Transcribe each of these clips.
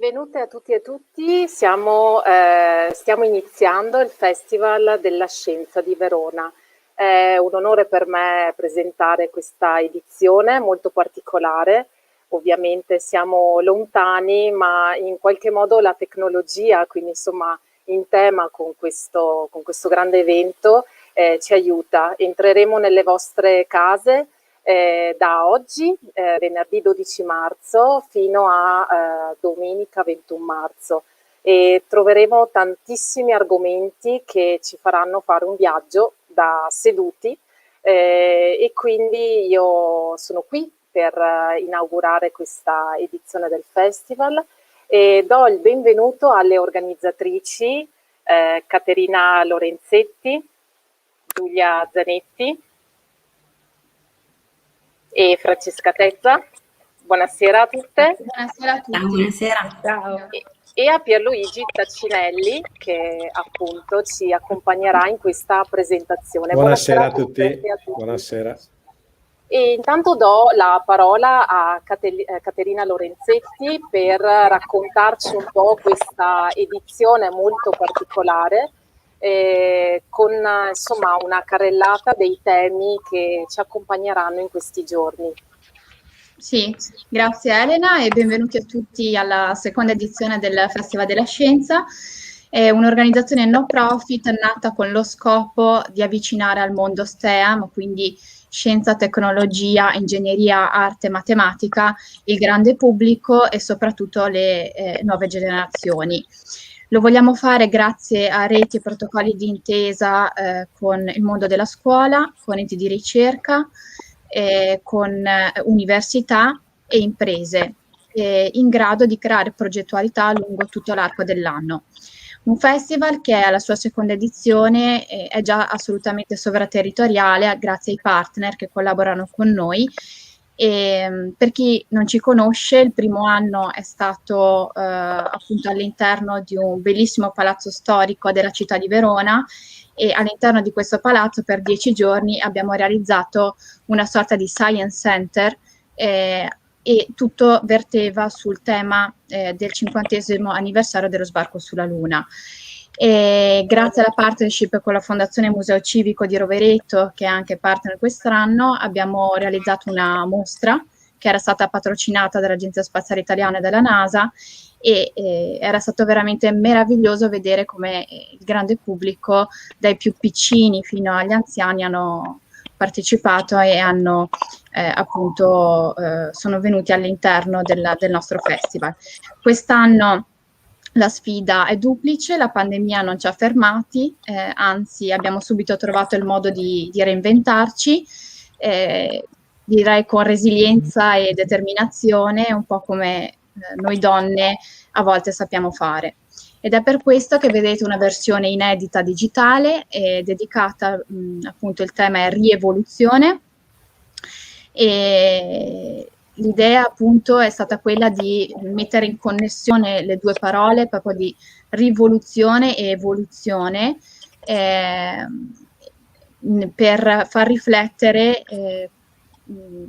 Benvenute a tutti e tutti. Stiamo iniziando il Festival della Scienza di Verona. È un onore per me presentare questa edizione molto particolare. Ovviamente siamo lontani, ma in qualche modo la tecnologia, quindi insomma in tema con questo grande evento, ci aiuta. Entreremo nelle vostre case da oggi, venerdì 12 marzo, fino a domenica 21 marzo, e troveremo tantissimi argomenti che ci faranno fare un viaggio da seduti, e quindi io sono qui per inaugurare questa edizione del festival e do il benvenuto alle organizzatrici Caterina Lorenzetti, Giulia Zanetti e Francesca Tezza. Buonasera a tutte. Buonasera a tutti. Ciao, buonasera. Ciao. E a Pierluigi Taccinelli, che appunto ci accompagnerà in questa presentazione. Buonasera a tutti. Buonasera. E intanto do la parola a Caterina Lorenzetti per raccontarci un po' questa edizione molto particolare, con insomma una carrellata dei temi che ci accompagneranno in questi giorni. Sì, grazie Elena e benvenuti a tutti alla seconda edizione del Festival della Scienza. È un'organizzazione no profit nata con lo scopo di avvicinare al mondo STEAM, quindi scienza, tecnologia, ingegneria, arte, matematica, il grande pubblico e soprattutto le nuove generazioni. Lo vogliamo fare grazie a reti e protocolli di intesa con il mondo della scuola, con enti di ricerca, con università e imprese, in grado di creare progettualità lungo tutto l'arco dell'anno. Un festival che alla sua seconda edizione è già assolutamente sovraterritoriale grazie ai partner che collaborano con noi. E, per chi non ci conosce, il primo anno è stato appunto all'interno di un bellissimo palazzo storico della città di Verona, e all'interno di questo palazzo per 10 giorni abbiamo realizzato una sorta di science center, e tutto verteva sul tema del 50° anniversario dello sbarco sulla Luna. E grazie alla partnership con la Fondazione Museo Civico di Rovereto, che è anche partner quest'anno, abbiamo realizzato una mostra che era stata patrocinata dall'Agenzia Spaziale Italiana e dalla NASA, e era stato veramente meraviglioso vedere come il grande pubblico, dai più piccini fino agli anziani, hanno partecipato e hanno appunto sono venuti all'interno del nostro festival. Quest'anno la sfida è duplice, la pandemia non ci ha fermati, anzi abbiamo subito trovato il modo di reinventarci, direi con resilienza e determinazione, un po' come noi donne a volte sappiamo fare. Ed è per questo che vedete una versione inedita digitale dedicata, appunto il tema è rievoluzione, e l'idea appunto è stata quella di mettere in connessione le due parole, proprio di rivoluzione e evoluzione, per far riflettere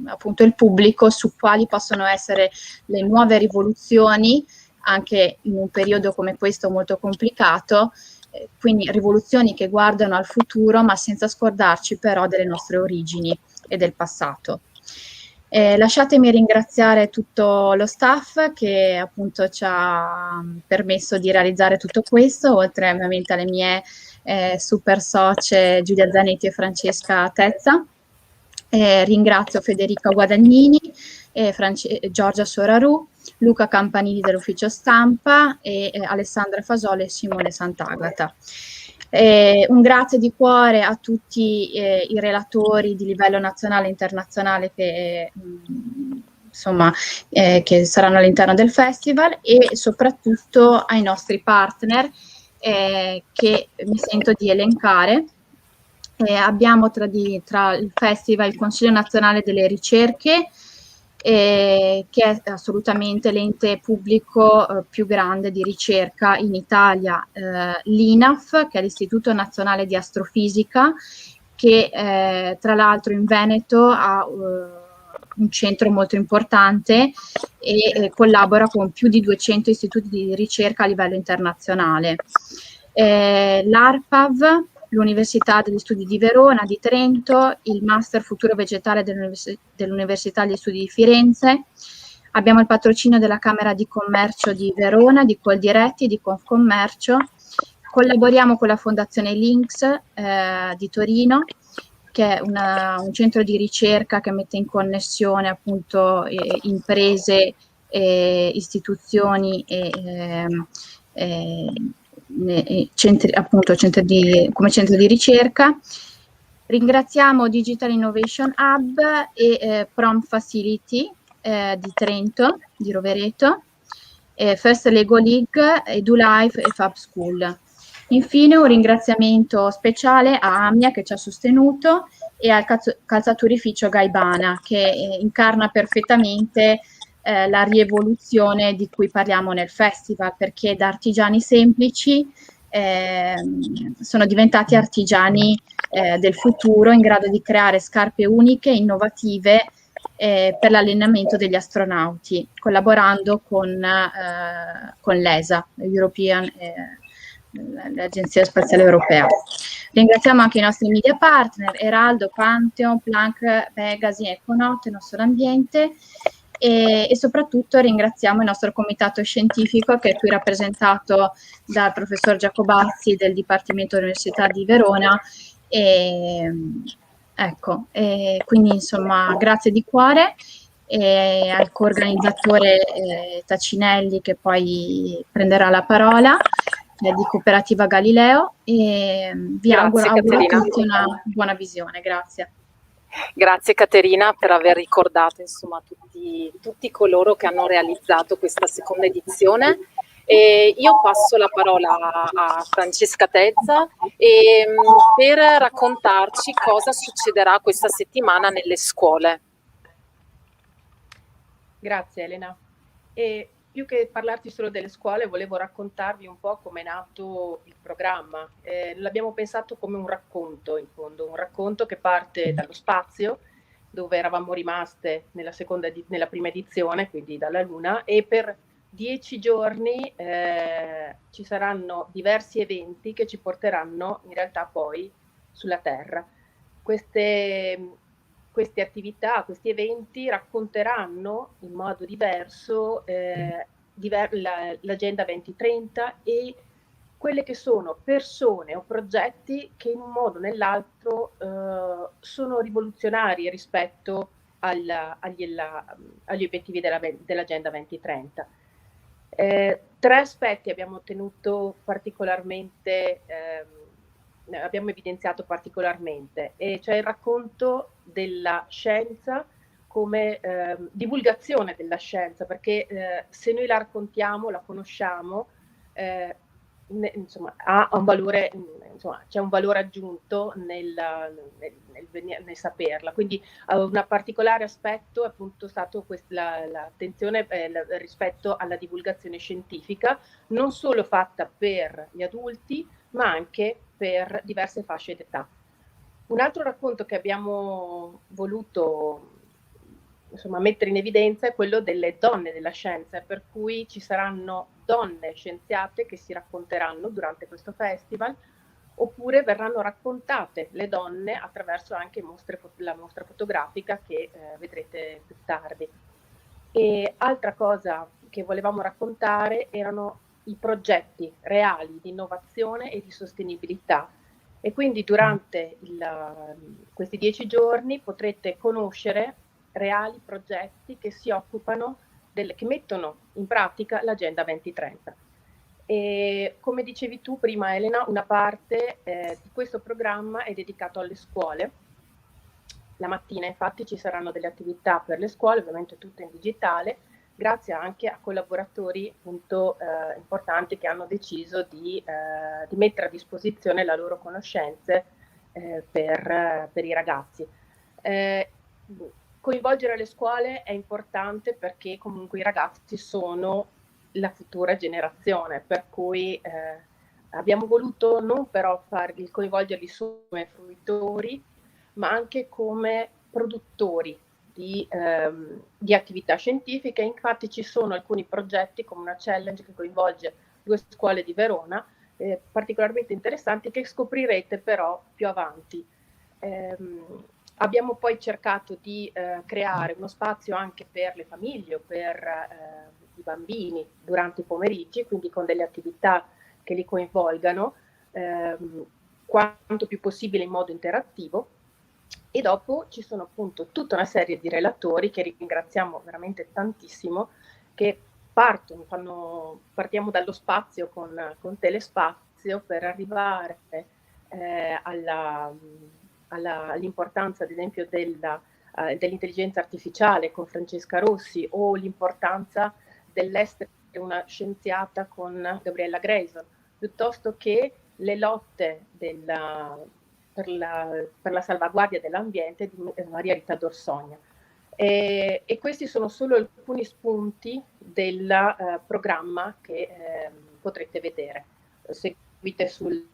appunto il pubblico su quali possono essere le nuove rivoluzioni anche in un periodo come questo molto complicato, quindi rivoluzioni che guardano al futuro ma senza scordarci però delle nostre origini e del passato. Lasciatemi ringraziare tutto lo staff che appunto ci ha permesso di realizzare tutto questo, oltre ovviamente alle mie super socie Giulia Zanetti e Francesca Tezza. Ringrazio Federica Guadagnini, Giorgia Soraru, Luca Campanini dell'ufficio stampa e Alessandra Fasole e Simone Sant'Agata. Un grazie di cuore a tutti i relatori di livello nazionale e internazionale che insomma che saranno all'interno del festival, e soprattutto ai nostri partner che mi sento di elencare. Abbiamo tra il festival il Consiglio Nazionale delle Ricerche, che è assolutamente l'ente pubblico più grande di ricerca in Italia, l'INAF, che è l'Istituto Nazionale di Astrofisica, che tra l'altro in Veneto ha un centro molto importante e collabora con più di 200 istituti di ricerca a livello internazionale. L'ARPAV, l'Università degli Studi di Verona, di Trento, il Master Futuro Vegetale dell'Università degli Studi di Firenze. Abbiamo il patrocinio della Camera di Commercio di Verona, di Coldiretti e di Confcommercio. Collaboriamo con la Fondazione Links di Torino, che è un centro di ricerca che mette in connessione appunto imprese, istituzioni come centro di ricerca. Ringraziamo Digital Innovation Hub e Prom Facility di Trento, di Rovereto, First Lego League, EduLife e Fab School. Infine un ringraziamento speciale a Amia che ci ha sostenuto e al calzaturificio Gaibana che incarna perfettamente la rievoluzione di cui parliamo nel festival, perché da artigiani semplici sono diventati artigiani del futuro in grado di creare scarpe uniche, innovative per l'allenamento degli astronauti, collaborando con l'ESA, l'Agenzia Spaziale Europea. Ringraziamo anche i nostri media partner, Eraldo, Pantheon, Planck, Pegasus, Econaut, il nostro ambiente e soprattutto ringraziamo il nostro comitato scientifico che è qui rappresentato dal professor Giacobazzi del Dipartimento dell'Università di Verona quindi insomma grazie di cuore al coorganizzatore Tacinelli che poi prenderà la parola di Cooperativa Galileo e vi auguro a tutti una buona visione. Grazie. Grazie Caterina per aver ricordato insomma tutti coloro che hanno realizzato questa seconda edizione. E io passo la parola a Francesca Tezza per raccontarci cosa succederà questa settimana nelle scuole. Grazie Elena. E più che parlarti solo delle scuole, volevo raccontarvi un po' come è nato il programma. L'abbiamo pensato come un racconto, in fondo, un racconto che parte dallo spazio, dove eravamo rimaste nella prima edizione, quindi dalla Luna, e per 10 giorni ci saranno diversi eventi che ci porteranno in realtà poi sulla Terra. Queste attività, questi eventi racconteranno in modo diverso l'Agenda 2030 e quelle che sono persone o progetti che in un modo o nell'altro sono rivoluzionari rispetto agli obiettivi dell'Agenda 2030. 3 aspetti abbiamo tenuto particolarmente abbiamo evidenziato particolarmente, e cioè il racconto della scienza come divulgazione della scienza, perché se noi la raccontiamo, la conosciamo, insomma, ha un valore, insomma, c'è un valore aggiunto nel saperla. Quindi un particolare aspetto è appunto stato l'attenzione rispetto alla divulgazione scientifica, non solo fatta per gli adulti, ma anche per diverse fasce d'età. Un altro racconto che abbiamo voluto mettere in evidenza è quello delle donne della scienza, per cui ci saranno donne scienziate che si racconteranno durante questo festival, oppure verranno raccontate le donne attraverso anche la mostra fotografica che vedrete più tardi. E altra cosa che volevamo raccontare erano i progetti reali di innovazione e di sostenibilità, e quindi durante questi 10 giorni potrete conoscere reali progetti che si occupano che mettono in pratica l'Agenda 2030. E come dicevi tu prima Elena, una parte di questo programma è dedicato alle scuole. La mattina infatti ci saranno delle attività per le scuole, ovviamente tutte in digitale, grazie anche a collaboratori appunto importanti che hanno deciso di mettere a disposizione le loro conoscenze per i ragazzi. Coinvolgere le scuole è importante perché comunque i ragazzi sono la futura generazione, per cui abbiamo voluto non però coinvolgerli solo come fruitori, ma anche come produttori di attività scientifiche. Infatti ci sono alcuni progetti come una challenge che coinvolge 2 scuole di Verona, particolarmente interessanti, che scoprirete però più avanti. Abbiamo poi cercato di creare uno spazio anche per le famiglie o per i bambini durante i pomeriggi, quindi con delle attività che li coinvolgano quanto più possibile in modo interattivo. E dopo ci sono appunto tutta una serie di relatori che ringraziamo veramente tantissimo, che partiamo dallo spazio con Telespazio per arrivare all'importanza ad esempio dell'intelligenza artificiale con Francesca Rossi, o l'importanza dell'essere una scienziata con Gabriella Grayson, piuttosto che le lotte per la salvaguardia dell'ambiente di Maria Rita D'Orsogna. E questi sono solo alcuni spunti del programma che potrete vedere. Seguite sul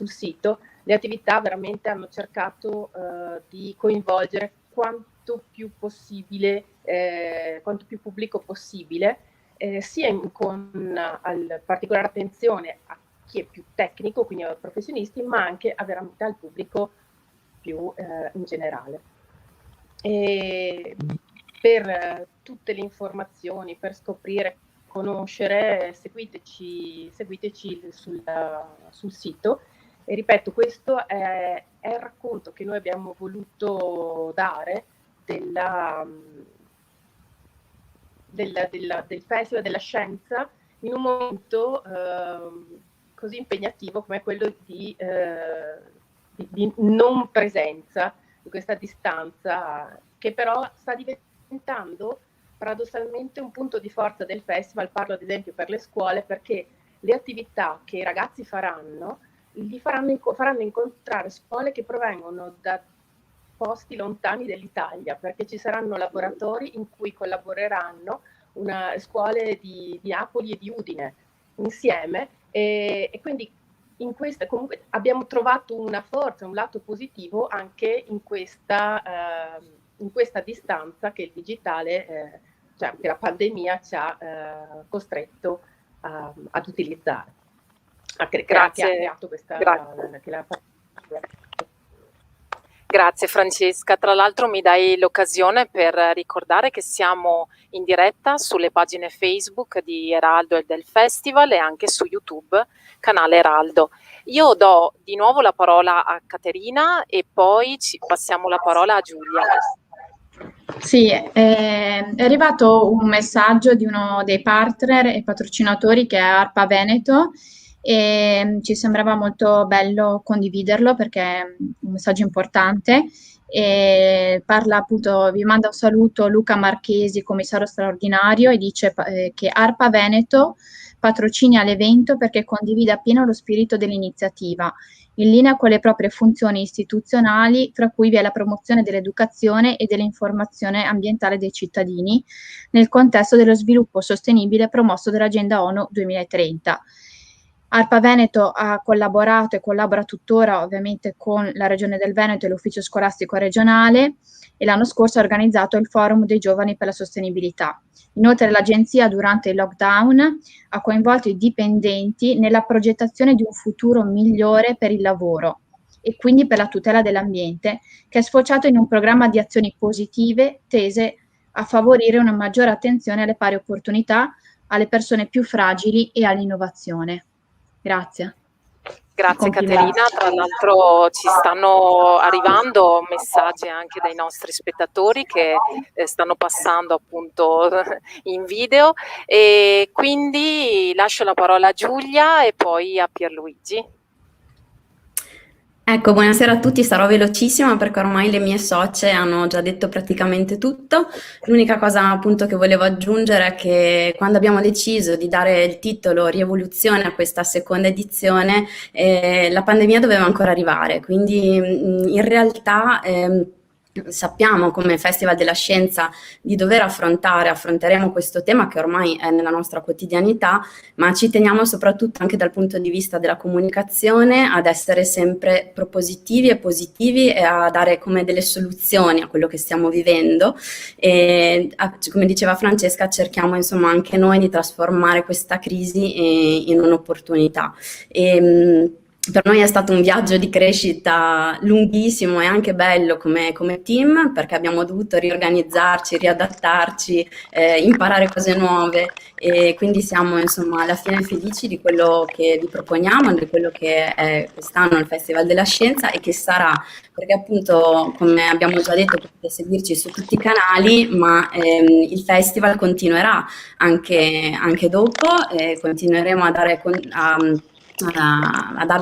sito. Le attività veramente hanno cercato di coinvolgere quanto più possibile, quanto più pubblico possibile, sia con particolare attenzione a chi è più tecnico, quindi ai professionisti, ma anche veramente al pubblico più in generale. E per tutte le informazioni, per scoprire, conoscere, seguiteci sul sito. E ripeto, questo è il racconto che noi abbiamo voluto dare del Festival della Scienza in un momento così impegnativo come quello di non presenza, di questa distanza, che però sta diventando paradossalmente un punto di forza del festival. Parlo ad esempio per le scuole, perché le attività che i ragazzi faranno faranno incontrare scuole che provengono da posti lontani dell'Italia, perché ci saranno laboratori in cui collaboreranno scuole di Napoli e di Udine insieme, e quindi in questa comunque abbiamo trovato una forza, un lato positivo anche in questa distanza che il digitale, cioè che la pandemia ci ha costretto ad utilizzare. Grazie. Grazie Francesca, tra l'altro mi dai l'occasione per ricordare che siamo in diretta sulle pagine Facebook di Eraldo e del Festival e anche su YouTube, canale Eraldo. Io do di nuovo la parola a Caterina e poi passiamo la parola a Giulia. Sì, è arrivato un messaggio di uno dei partner e patrocinatori, che è ARPA Veneto, e ci sembrava molto bello condividerlo perché è un messaggio importante. E parla appunto, vi manda un saluto Luca Marchesi, commissario straordinario, e dice che ARPA Veneto patrocina l'evento perché condivide appieno lo spirito dell'iniziativa, in linea con le proprie funzioni istituzionali, fra cui vi è la promozione dell'educazione e dell'informazione ambientale dei cittadini nel contesto dello sviluppo sostenibile promosso dall'Agenda ONU 2030. ARPA Veneto ha collaborato e collabora tuttora ovviamente con la Regione del Veneto e l'Ufficio Scolastico Regionale, e l'anno scorso ha organizzato il Forum dei Giovani per la Sostenibilità. Inoltre l'Agenzia durante il lockdown ha coinvolto i dipendenti nella progettazione di un futuro migliore per il lavoro e quindi per la tutela dell'ambiente, che è sfociato in un programma di azioni positive tese a favorire una maggiore attenzione alle pari opportunità, alle persone più fragili e all'innovazione. Grazie. Grazie Caterina, tra l'altro ci stanno arrivando messaggi anche dai nostri spettatori che stanno passando appunto in video, e quindi lascio la parola a Giulia e poi a Pierluigi. Ecco, buonasera a tutti, sarò velocissima perché ormai le mie socie hanno già detto praticamente tutto. L'unica cosa appunto che volevo aggiungere è che quando abbiamo deciso di dare il titolo Rievoluzione a questa seconda edizione, la pandemia doveva ancora arrivare, quindi in realtà sappiamo come Festival della Scienza di dover affronteremo questo tema che ormai è nella nostra quotidianità, ma ci teniamo soprattutto anche dal punto di vista della comunicazione ad essere sempre propositivi e positivi e a dare come delle soluzioni a quello che stiamo vivendo e come diceva Francesca cerchiamo insomma anche noi di trasformare questa crisi in un'opportunità. Per noi è stato un viaggio di crescita lunghissimo e anche bello come team, perché abbiamo dovuto riorganizzarci, riadattarci, imparare cose nuove e quindi siamo insomma alla fine felici di quello che vi proponiamo, di quello che è quest'anno il Festival della Scienza e che sarà, perché appunto come abbiamo già detto potete seguirci su tutti i canali, ma il festival continuerà anche dopo, continueremo a dare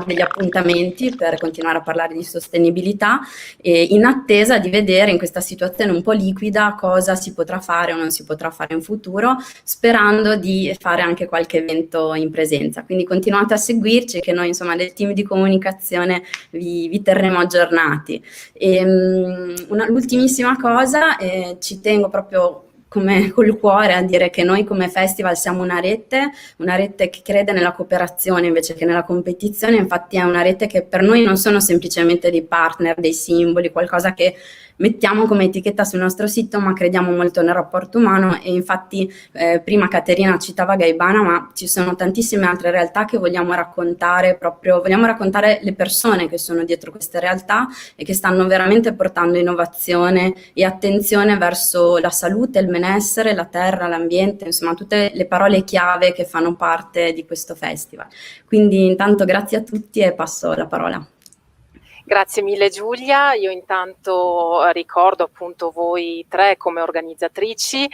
degli appuntamenti per continuare a parlare di sostenibilità in attesa di vedere in questa situazione un po' liquida cosa si potrà fare o non si potrà fare in futuro, sperando di fare anche qualche evento in presenza. Quindi continuate a seguirci che noi insomma del team di comunicazione vi terremo aggiornati. L'ultimissima cosa, ci tengo proprio come col cuore a dire che noi come festival siamo una rete che crede nella cooperazione invece che nella competizione, infatti è una rete che per noi non sono semplicemente dei partner, dei simboli, qualcosa che mettiamo come etichetta sul nostro sito, ma crediamo molto nel rapporto umano e infatti prima Caterina citava Gaibana, ma ci sono tantissime altre realtà che vogliamo raccontare le persone che sono dietro queste realtà e che stanno veramente portando innovazione e attenzione verso la salute, il benessere, la terra, l'ambiente, insomma tutte le parole chiave che fanno parte di questo festival. Quindi intanto grazie a tutti e passo la parola. Grazie mille Giulia, io intanto ricordo appunto voi tre come organizzatrici,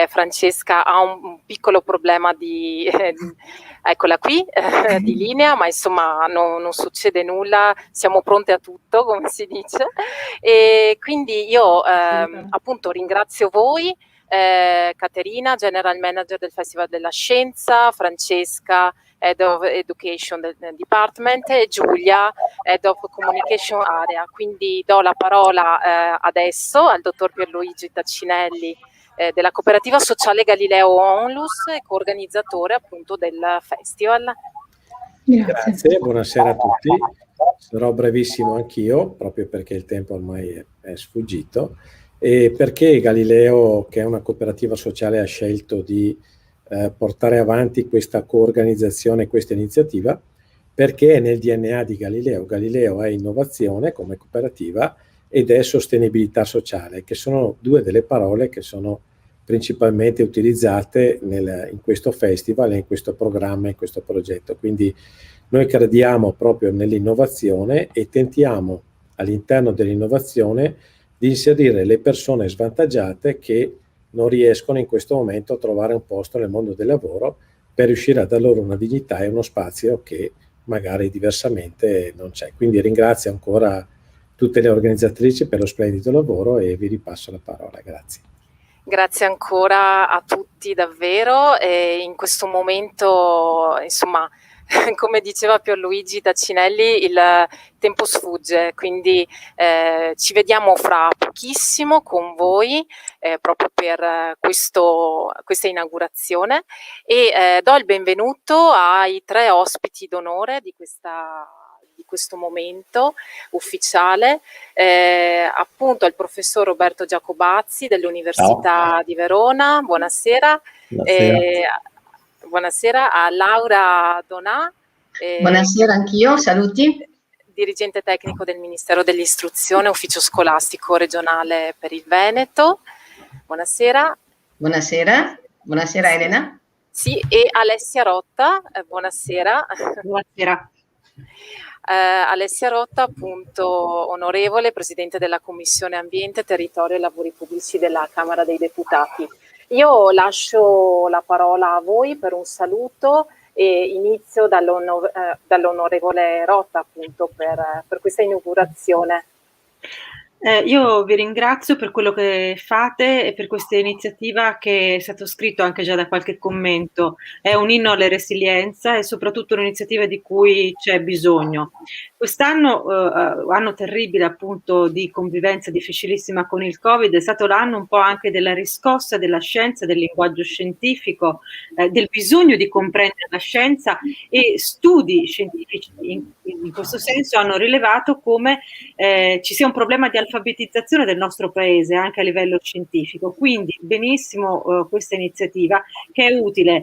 Francesca ha un piccolo problema eccola qui, di linea, ma insomma non succede nulla, siamo pronte a tutto come si dice e quindi io appunto ringrazio voi, Caterina, General Manager del Festival della Scienza, Francesca, Head of Education del Department e Giulia, Head of Communication Area. Quindi do la parola adesso al dottor Pierluigi Taccinelli della Cooperativa Sociale Galileo Onlus e coorganizzatore appunto del festival. Grazie, buonasera a tutti. Sarò brevissimo anch'io, proprio perché il tempo ormai è sfuggito e perché Galileo, che è una cooperativa sociale, ha scelto di portare avanti questa coorganizzazione, questa iniziativa, perché è nel DNA di Galileo. Galileo è innovazione come cooperativa ed è sostenibilità sociale, che sono due delle parole che sono principalmente utilizzate in questo festival, in questo programma, in questo progetto. Quindi noi crediamo proprio nell'innovazione e tentiamo all'interno dell'innovazione di inserire le persone svantaggiate che non riescono in questo momento a trovare un posto nel mondo del lavoro per riuscire a dar loro una dignità e uno spazio che magari diversamente non c'è. Quindi ringrazio ancora tutte le organizzatrici per lo splendido lavoro e vi ripasso la parola. Grazie. Grazie ancora a tutti davvero e in questo momento insomma come diceva Pierluigi Taccinelli il tempo sfugge, quindi ci vediamo fra pochissimo con voi proprio per questa inaugurazione e do il benvenuto ai tre ospiti d'onore di questo momento ufficiale, appunto al professor Roberto Giacobazzi dell'Università di Verona, buonasera. Buonasera a Laura Donà. Buonasera anch'io, saluti. Dirigente tecnico del Ministero dell'Istruzione, Ufficio Scolastico Regionale per il Veneto. Buonasera. Buonasera. Buonasera Elena. Sì, e Alessia Rotta, buonasera. Buonasera. Alessia Rotta, appunto onorevole, Presidente della Commissione Ambiente, Territorio e Lavori Pubblici della Camera dei Deputati. Io lascio la parola a voi per un saluto e inizio dall'onorevole Rotta appunto per questa inaugurazione. Io vi ringrazio per quello che fate e per questa iniziativa che è stato scritto anche già da qualche commento. È un inno alla resilienza e soprattutto un'iniziativa di cui c'è bisogno. Quest'anno, anno terribile appunto di convivenza difficilissima con il Covid, è stato l'anno un po' anche della riscossa della scienza, del linguaggio scientifico, del bisogno di comprendere la scienza, e studi scientifici in questo senso hanno rilevato come ci sia un problema di alfabetizzazione del nostro paese anche a livello scientifico. Quindi benissimo questa iniziativa, che è utile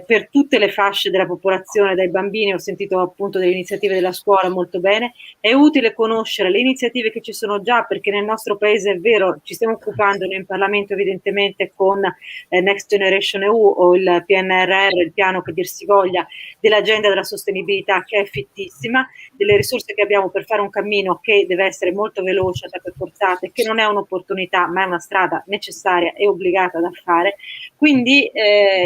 per tutte le fasce della popolazione, dai bambini, ho sentito appunto delle iniziative della scuola molto bene, è utile conoscere le iniziative che ci sono già, perché nel nostro paese è vero, ci stiamo occupando in Parlamento evidentemente con Next Generation EU o il PNRR, il piano che dir si voglia, dell'agenda della sostenibilità, che è fittissima, delle risorse che abbiamo per fare un cammino che deve essere molto veloce, forzata, che non è un'opportunità ma è una strada necessaria e obbligata da fare. Quindi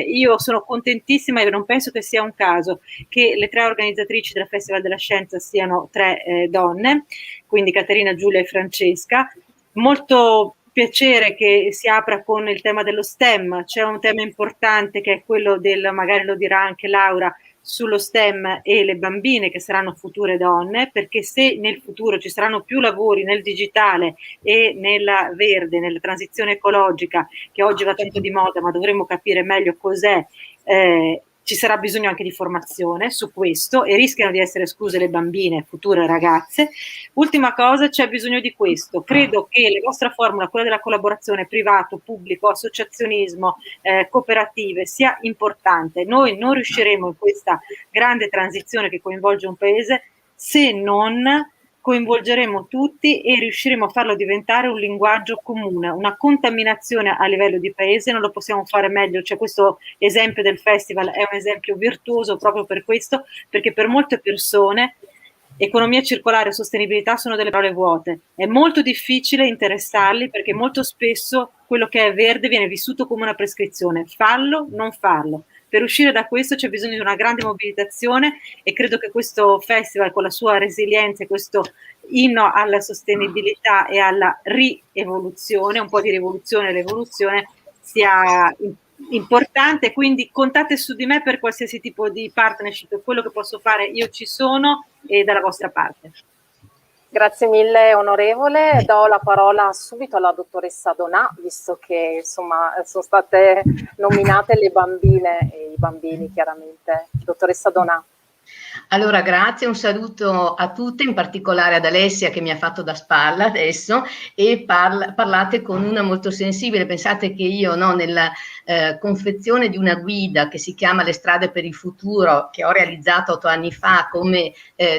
io sono contentissima e non penso che sia un caso che le 3 organizzatrici del Festival della Scienza siano 3 donne, quindi Caterina, Giulia e Francesca. Molto piacere che si apra con il tema dello STEM. C'è un tema importante che è quello del, magari lo dirà anche Laura, sullo STEM e le bambine che saranno future donne, perché se nel futuro ci saranno più lavori nel digitale e nella verde, nella transizione ecologica, che oggi va tanto di moda, ma dovremmo capire meglio cos'è, ci sarà bisogno anche di formazione su questo, e rischiano di essere escluse le bambine, future ragazze. Ultima cosa, c'è bisogno di questo. Credo che la vostra formula, quella della collaborazione privato, pubblico, associazionismo, cooperative, sia importante. Noi non riusciremo in questa grande transizione che coinvolge un paese se non coinvolgeremo tutti e riusciremo a farlo diventare un linguaggio comune. Una contaminazione a livello di paese non lo possiamo fare meglio. Cioè, questo esempio del festival è un esempio virtuoso proprio per questo, perché per molte persone economia circolare e sostenibilità sono delle parole vuote. È molto difficile interessarli, perché molto spesso quello che è verde viene vissuto come una prescrizione. Fallo, non farlo. Per uscire da questo c'è bisogno di una grande mobilitazione, e credo che questo festival, con la sua resilienza e questo inno alla sostenibilità e alla rievoluzione, un po' di rivoluzione e l'evoluzione, sia importante. Quindi contate su di me per qualsiasi tipo di partnership, quello che posso fare io ci sono, e dalla vostra parte. Grazie mille onorevole, do la parola subito alla dottoressa Donà, visto che insomma sono state nominate le bambine e i bambini chiaramente. Dottoressa Donà. Allora, grazie, un saluto a tutte, in particolare ad Alessia che mi ha fatto da spalla adesso, e parlate con una molto sensibile. Pensate che io, no, nella confezione di una guida che si chiama Le strade per il futuro, che ho realizzato 8 anni fa come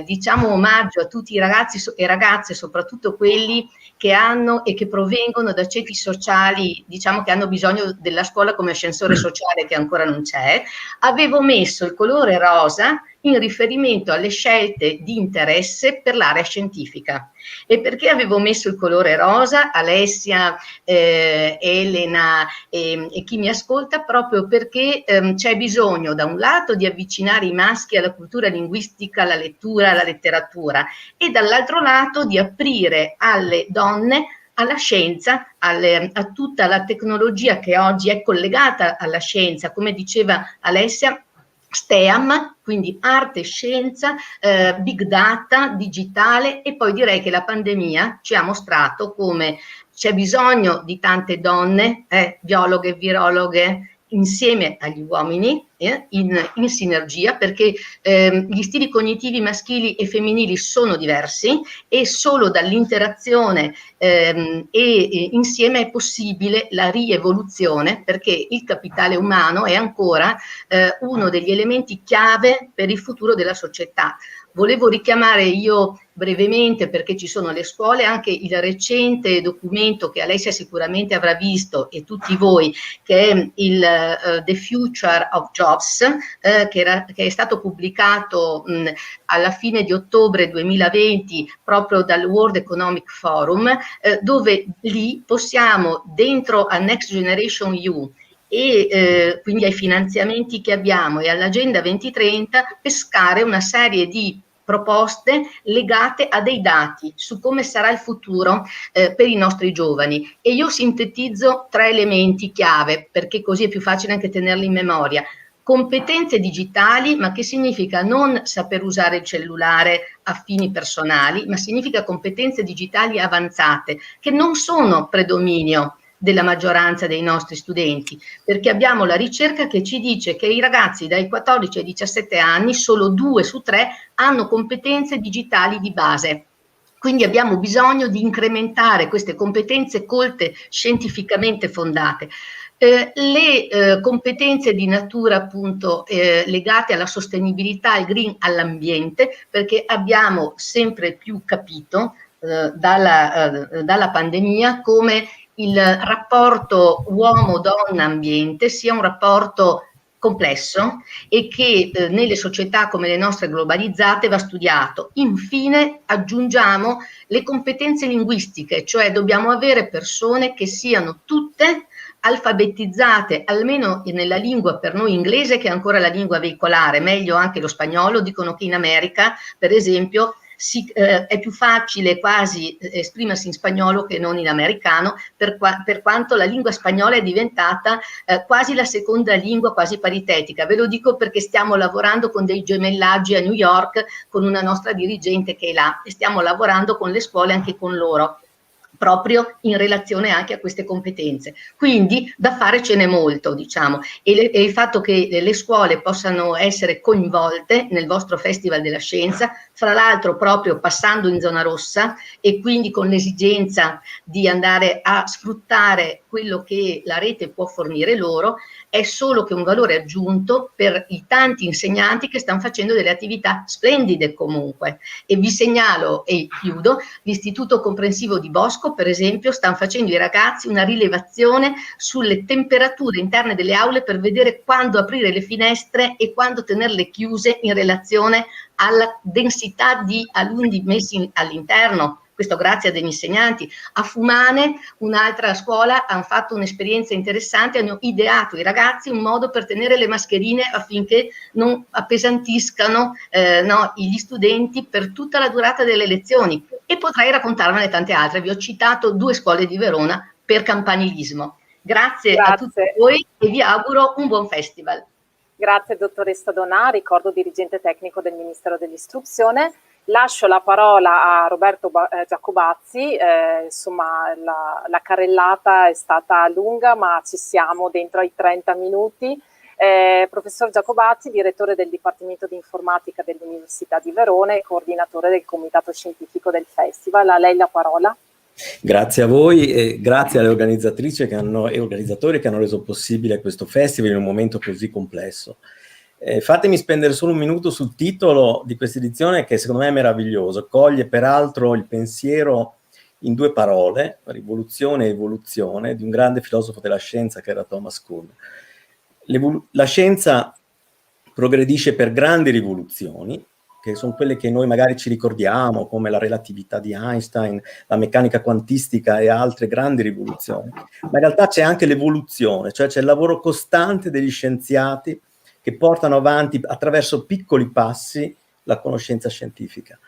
diciamo omaggio a tutti i ragazzi e ragazze, soprattutto quelli che hanno e che provengono da ceti sociali, diciamo, che hanno bisogno della scuola come ascensore sociale, che ancora non c'è, avevo messo il colore rosa in riferimento alle scelte di interesse per l'area scientifica. E perché avevo messo il colore rosa, Alessia, Elena e chi mi ascolta? Proprio perché c'è bisogno da un lato di avvicinare i maschi alla cultura linguistica, alla lettura, alla letteratura, e dall'altro lato di aprire alle donne alla scienza, a tutta la tecnologia che oggi è collegata alla scienza, come diceva Alessia, STEAM, quindi arte, scienza, big data, digitale. E poi direi che la pandemia ci ha mostrato come c'è bisogno di tante donne, biologhe, virologhe, insieme agli uomini, in sinergia, perché gli stili cognitivi maschili e femminili sono diversi, e solo dall'interazione e insieme è possibile la rievoluzione, perché il capitale umano è ancora uno degli elementi chiave per il futuro della società. Volevo richiamare io brevemente, perché ci sono le scuole, anche il recente documento che Alessia sicuramente avrà visto, e tutti voi, che è il The Future of Jobs, che è stato pubblicato alla fine di ottobre 2020 proprio dal World Economic Forum, dove lì possiamo, dentro a Next Generation EU, e quindi ai finanziamenti che abbiamo e all'Agenda 2030, pescare una serie di proposte legate a dei dati su come sarà il futuro per i nostri giovani, e io sintetizzo 3 elementi chiave, perché così è più facile anche tenerli in memoria. Competenze digitali, ma che significa non saper usare il cellulare a fini personali, ma significa competenze digitali avanzate, che non sono predominio della maggioranza dei nostri studenti, perché abbiamo la ricerca che ci dice che i ragazzi dai 14 ai 17 anni, solo 2 su 3 hanno competenze digitali di base. Quindi abbiamo bisogno di incrementare queste competenze colte, scientificamente fondate. Le competenze di natura appunto legate alla sostenibilità, al green, all'ambiente, perché abbiamo sempre più capito dalla pandemia come il rapporto uomo-donna-ambiente sia un rapporto complesso e che nelle società come le nostre globalizzate va studiato. Infine aggiungiamo le competenze linguistiche, cioè dobbiamo avere persone che siano tutte alfabetizzate almeno nella lingua per noi inglese, che è ancora la lingua veicolare, meglio anche lo spagnolo. Dicono che in America, per esempio, è più facile quasi esprimersi in spagnolo che non in americano, per quanto la lingua spagnola è diventata quasi la seconda lingua, quasi paritetica. Ve lo dico perché stiamo lavorando con dei gemellaggi a New York con una nostra dirigente che è là, e stiamo lavorando con le scuole anche con loro, proprio in relazione anche a queste competenze. Quindi da fare ce n'è molto, diciamo, e il fatto che le scuole possano essere coinvolte nel vostro Festival della Scienza, fra l'altro proprio passando in zona rossa e quindi con l'esigenza di andare a sfruttare quello che la rete può fornire loro, è solo che un valore aggiunto per i tanti insegnanti che stanno facendo delle attività splendide comunque. E vi segnalo, e chiudo, l'Istituto Comprensivo di Bosco, per esempio, stanno facendo i ragazzi una rilevazione sulle temperature interne delle aule per vedere quando aprire le finestre e quando tenerle chiuse in relazione alla densità di alunni messi all'interno. Questo grazie a degli insegnanti. A Fumane, un'altra scuola, hanno fatto un'esperienza interessante, hanno ideato i ragazzi un modo per tenere le mascherine affinché non appesantiscano gli studenti per tutta la durata delle lezioni, e potrei raccontarvene tante altre. Vi ho citato 2 scuole di Verona per campanilismo. Grazie a tutti voi e vi auguro un buon festival. Grazie dottoressa Donà, ricordo dirigente tecnico del Ministero dell'Istruzione. Lascio la parola a Roberto Giacobazzi, insomma la carrellata è stata lunga ma ci siamo dentro ai 30 minuti. Professor Giacobazzi, direttore del Dipartimento di Informatica dell'Università di Verona e coordinatore del Comitato Scientifico del Festival. A lei la parola. Grazie a voi e grazie alle organizzatrici e organizzatori che hanno reso possibile questo festival in un momento così complesso. Fatemi spendere solo un minuto sul titolo di questa edizione, che secondo me è meraviglioso, coglie peraltro il pensiero in 2 parole, rivoluzione e evoluzione, di un grande filosofo della scienza che era Thomas Kuhn. La scienza progredisce per grandi rivoluzioni, che sono quelle che noi magari ci ricordiamo, come la relatività di Einstein, la meccanica quantistica e altre grandi rivoluzioni. Ma in realtà c'è anche l'evoluzione, cioè c'è il lavoro costante degli scienziati che portano avanti attraverso piccoli passi la conoscenza scientifica.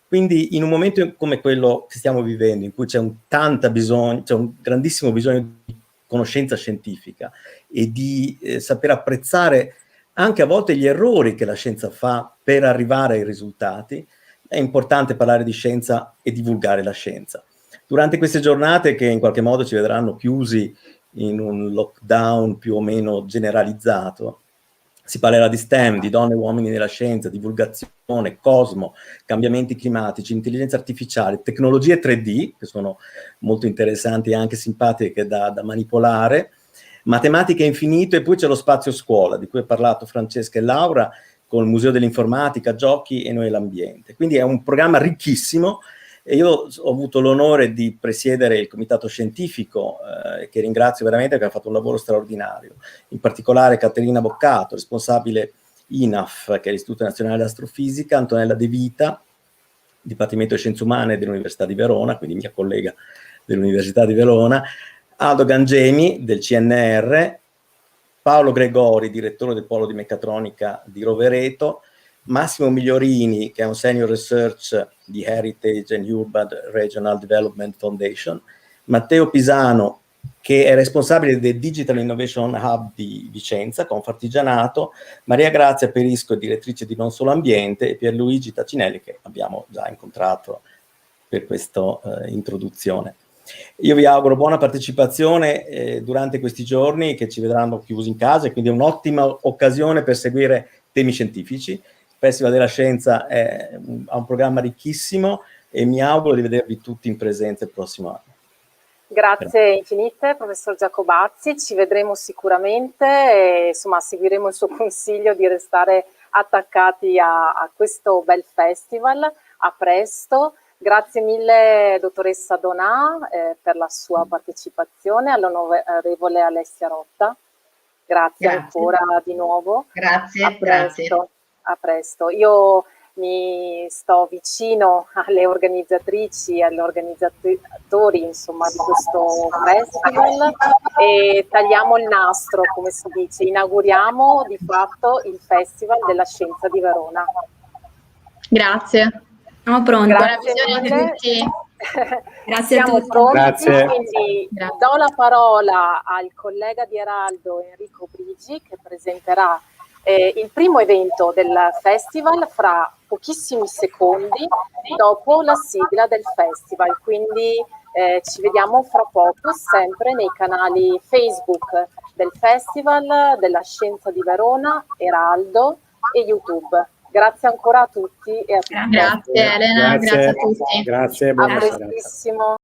Quindi in un momento come quello che stiamo vivendo, in cui c'è un grandissimo bisogno di conoscenza scientifica e di saper apprezzare anche a volte gli errori che la scienza fa per arrivare ai risultati, è importante parlare di scienza e divulgare la scienza. Durante queste giornate, che in qualche modo ci vedranno chiusi in un lockdown più o meno generalizzato, si parlerà di STEM, di donne e uomini nella scienza, divulgazione, cosmo, cambiamenti climatici, intelligenza artificiale, tecnologie 3D, che sono molto interessanti e anche simpatiche da manipolare, matematica infinito, e poi c'è lo spazio scuola, di cui ha parlato Francesca e Laura, con il Museo dell'Informatica, Giochi e Noi l'Ambiente. Quindi è un programma ricchissimo, e io ho avuto l'onore di presiedere il comitato scientifico, che ringrazio veramente perché ha fatto un lavoro straordinario, in particolare Caterina Boccato, responsabile INAF, che è l'Istituto Nazionale di Astrofisica, Antonella De Vita, Dipartimento di Scienze Umane dell'Università di Verona, quindi mia collega dell'Università di Verona, Aldo Gangemi del CNR, Paolo Gregori, direttore del Polo di Meccatronica di Rovereto, Massimo Migliorini, che è un Senior Research di Heritage and Urban Regional Development Foundation, Matteo Pisano, che è responsabile del Digital Innovation Hub di Vicenza, Confartigianato, Maria Grazia Perisco, direttrice di Non Solo Ambiente, e Pierluigi Tacinelli, che abbiamo già incontrato per questa introduzione. Io vi auguro buona partecipazione durante questi giorni che ci vedranno chiusi in casa, e quindi è un'ottima occasione per seguire temi scientifici. Il Festival della Scienza ha un programma ricchissimo e mi auguro di vedervi tutti in presenza il prossimo anno. Grazie infinite, professor Giacobazzi, ci vedremo sicuramente e insomma seguiremo il suo consiglio di restare attaccati a questo bel festival. A presto. Grazie mille dottoressa Donà per la sua partecipazione, all'onorevole Alessia Rotta. Grazie ancora di nuovo. Grazie, a presto. A presto. Io mi sto vicino alle organizzatrici e agli organizzatori insomma di questo festival e tagliamo il nastro, come si dice, inauguriamo di fatto il Festival della Scienza di Verona. Grazie. Siamo pronti. Buona visione a tutti. Grazie a tutti. Pronti, Grazie. quindi do la parola al collega di Eraldo Enrico Brigi che presenterà il primo evento del festival fra pochissimi secondi dopo la sigla del festival, quindi ci vediamo fra poco sempre nei canali Facebook del Festival della Scienza di Verona, Eraldo e YouTube. Grazie ancora a tutti e a tutti. Grazie Elena, grazie a tutti. Grazie, A buona serata. prestissimo.